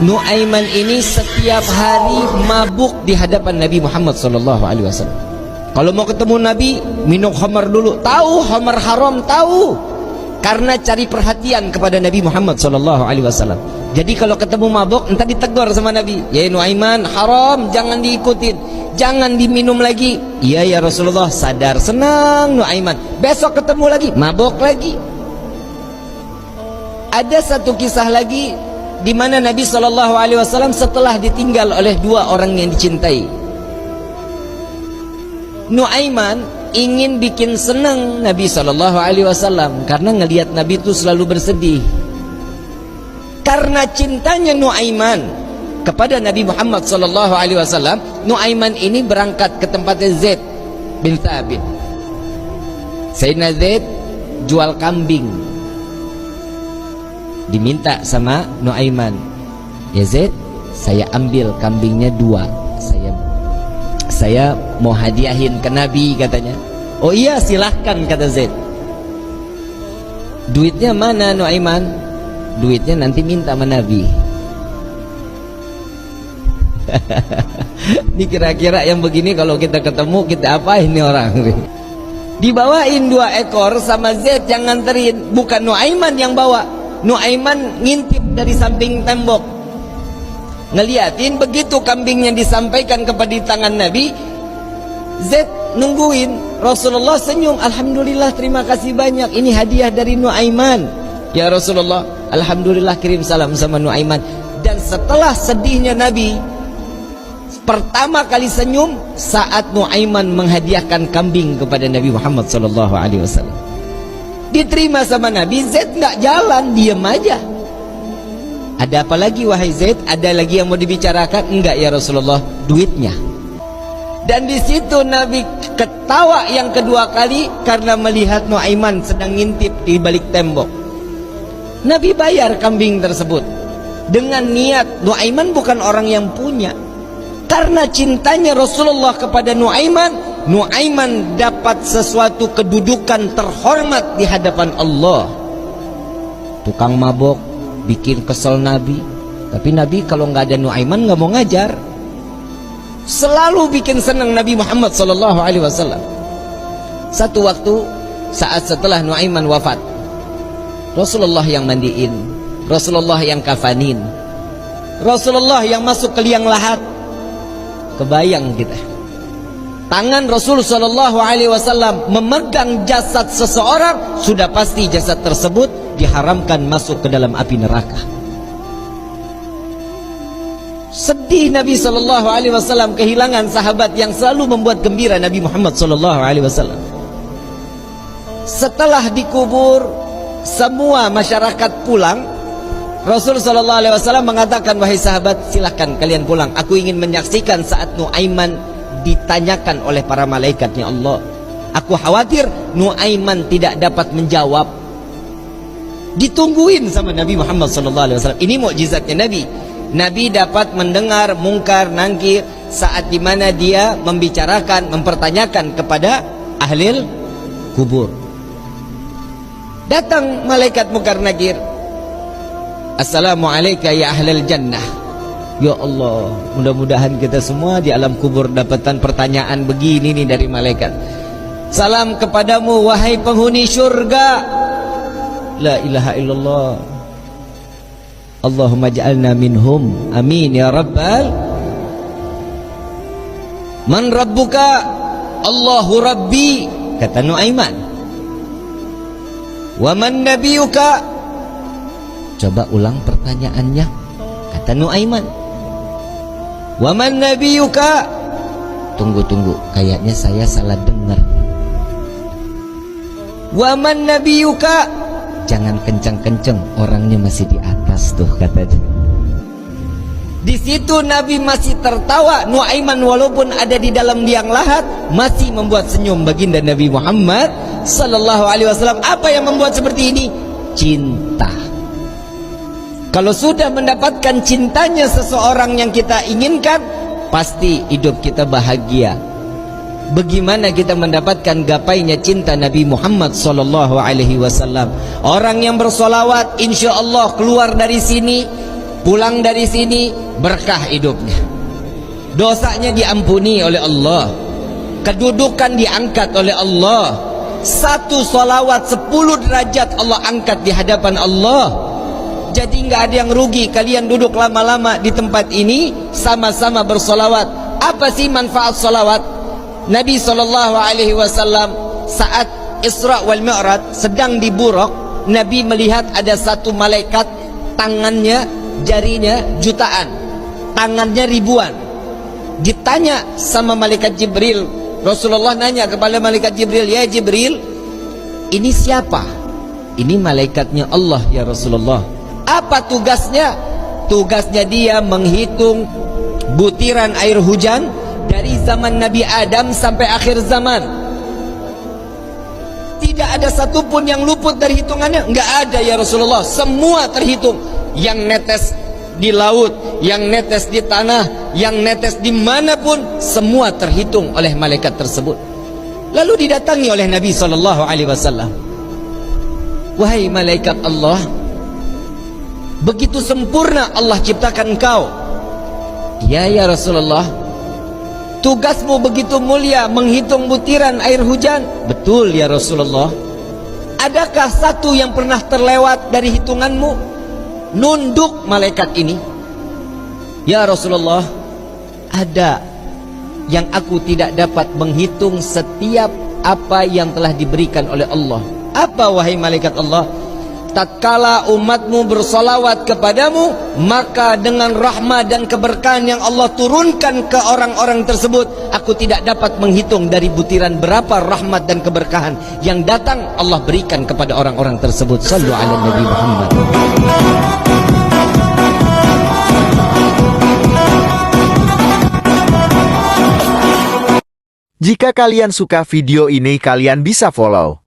Nuaiman ini setiap hari mabuk di hadapan Nabi Muhammad SAW. Kalau mau ketemu Nabi, minum khamar dulu. Tahu khamar haram, tahu. Karena cari perhatian kepada Nabi Muhammad SAW. Jadi kalau ketemu mabuk, entah ditegur sama Nabi. Ya Nuaiman, haram, jangan diikutin, jangan diminum lagi. Iya ya Rasulullah, sadar, senang Nuaiman. Besok ketemu lagi, mabuk lagi. Ada satu kisah lagi di mana Nabi SAW setelah ditinggal oleh dua orang yang dicintai, Nuaiman ingin bikin senang Nabi SAW karena ngelihat Nabi itu selalu bersedih. Karena cintanya Nuaiman kepada Nabi Muhammad SAW, Nuaiman ini berangkat ke tempatnya Zaid bin Thabit. Sayyidina Zaid jual kambing, diminta sama Nuaiman, ya Zaid, saya ambil kambingnya 2, saya mau hadiahin ke Nabi, katanya. Oh iya silahkan, kata Zaid. Duitnya mana Nuaiman? Duitnya nanti minta sama Nabi. Ini kira-kira yang begini kalau kita ketemu, kita apain nih orang? Dibawain 2 ekor sama Zaid yang nganterin, bukan Nuaiman yang bawa. Nuaiman ngintip dari samping tembok, ngeliatin. Begitu kambingnya disampaikan kepada tangan Nabi, Zaid nungguin. Rasulullah senyum, alhamdulillah, terima kasih banyak, ini hadiah dari Nuaiman. Ya Rasulullah, alhamdulillah, kirim salam sama Nuaiman. Dan setelah sedihnya Nabi, pertama kali senyum saat Nuaiman menghadiahkan kambing kepada Nabi Muhammad SAW. Diterima sama Nabi. Zaid nggak jalan, diam aja. Ada apa lagi wahai Zaid? Ada lagi yang mau dibicarakan? Enggak ya Rasulullah, duitnya. Dan di situ Nabi ketawa yang kedua kali karena melihat Nuaiman sedang ngintip di balik tembok. Nabi bayar kambing tersebut dengan niat Nuaiman bukan orang yang punya. Karena cintanya Rasulullah kepada Nuaiman, Nuaiman dapat sesuatu kedudukan terhormat di hadapan Allah. Tukang mabok bikin kesel Nabi, tapi Nabi kalau nggak ada Nuaiman nggak mau ngajar. Selalu bikin senang Nabi Muhammad SAW. Satu waktu saat setelah Nuaiman wafat, Rasulullah yang mandiin, Rasulullah yang kafanin, Rasulullah yang masuk ke liang lahat. Kebayang kita, tangan Rasul SAW memegang jasad seseorang, sudah pasti jasad tersebut diharamkan masuk ke dalam api neraka. Sedih Nabi SAW kehilangan sahabat yang selalu membuat gembira Nabi Muhammad SAW. Setelah dikubur, semua masyarakat pulang. Rasul SAW mengatakan, wahai sahabat, silahkan kalian pulang. Aku ingin menyaksikan saat Nuaiman ditanyakan oleh para malaikatnya Allah. Aku khawatir Nuaiman tidak dapat menjawab. Ditungguin sama Nabi Muhammad SAW. Ini mukjizatnya Nabi. Nabi dapat mendengar mungkar nangkir saat dimana dia membicarakan, mempertanyakan kepada ahli kubur. Datang malaikat mungkar nakir, assalamualaikum ya ahlal jannah. Ya Allah, mudah-mudahan kita semua di alam kubur dapatkan pertanyaan begini nih dari malaikat. Salam kepadamu wahai penghuni syurga. La ilaha illallah, Allahumma ja'alna minhum, amin ya rabbal. Man rabbuka? Allahu rabbi, kata Nuaiman. Wa man nabiyuka? Coba ulang pertanyaannya, kata Nuaiman. Wa man nabiyuka? Tunggu, kayaknya saya salah dengar. Wa man nabiyuka? Jangan kencang-kencang, orangnya masih di atas tuh, katanya. Di situ Nabi masih tertawa. Nuaiman walaupun ada di dalam liang lahat masih membuat senyum baginda Nabi Muhammad SAW. Apa yang membuat seperti ini? Cinta. Kalau sudah mendapatkan cintanya seseorang yang kita inginkan, pasti hidup kita bahagia. Bagaimana kita mendapatkan gapainya cinta Nabi Muhammad SAW? Orang yang bersolawat, insya Allah keluar dari sini pulang dari sini berkah hidupnya, dosanya diampuni oleh Allah, kedudukan diangkat oleh Allah. Satu salawat 10 derajat Allah angkat di hadapan Allah. Jadi nggak ada yang rugi. Kalian duduk lama-lama di tempat ini sama-sama bersolawat. Apa sih manfaat solawat? Nabi SAW saat Isra wal Mi'raj sedang di Buraq, Nabi melihat ada satu malaikat, tangannya, jarinya jutaan, tangannya ribuan. Ditanya sama malaikat Jibril, Rasulullah nanya kepada malaikat Jibril, ya Jibril, ini siapa? Ini malaikatnya Allah ya Rasulullah. Apa tugasnya? Tugasnya dia menghitung butiran air hujan dari zaman Nabi Adam sampai akhir zaman. Tidak ada satupun yang luput dari hitungannya. Enggak ada ya Rasulullah. Semua terhitung. Yang netes di laut, yang netes di tanah, yang netes dimanapun, semua terhitung oleh malaikat tersebut. Lalu didatangi oleh Nabi SAW. Wahai malaikat Allah, begitu sempurna Allah ciptakan engkau. Ya Rasulullah, tugasmu begitu mulia menghitung butiran air hujan. Betul ya Rasulullah. Adakah satu yang pernah terlewat dari hitunganmu? Nunduk malaikat ini, ya Rasulullah, ada yang aku tidak dapat menghitung setiap apa yang telah diberikan oleh Allah. Apa wahai malaikat Allah? Tatkala umatmu bersolawat kepadamu, maka dengan rahmat dan keberkahan yang Allah turunkan ke orang-orang tersebut, aku tidak dapat menghitung dari butiran berapa rahmat dan keberkahan yang datang Allah berikan kepada orang-orang tersebut. Sallu ala Nabi Muhammad. Jika kalian suka video ini, kalian bisa follow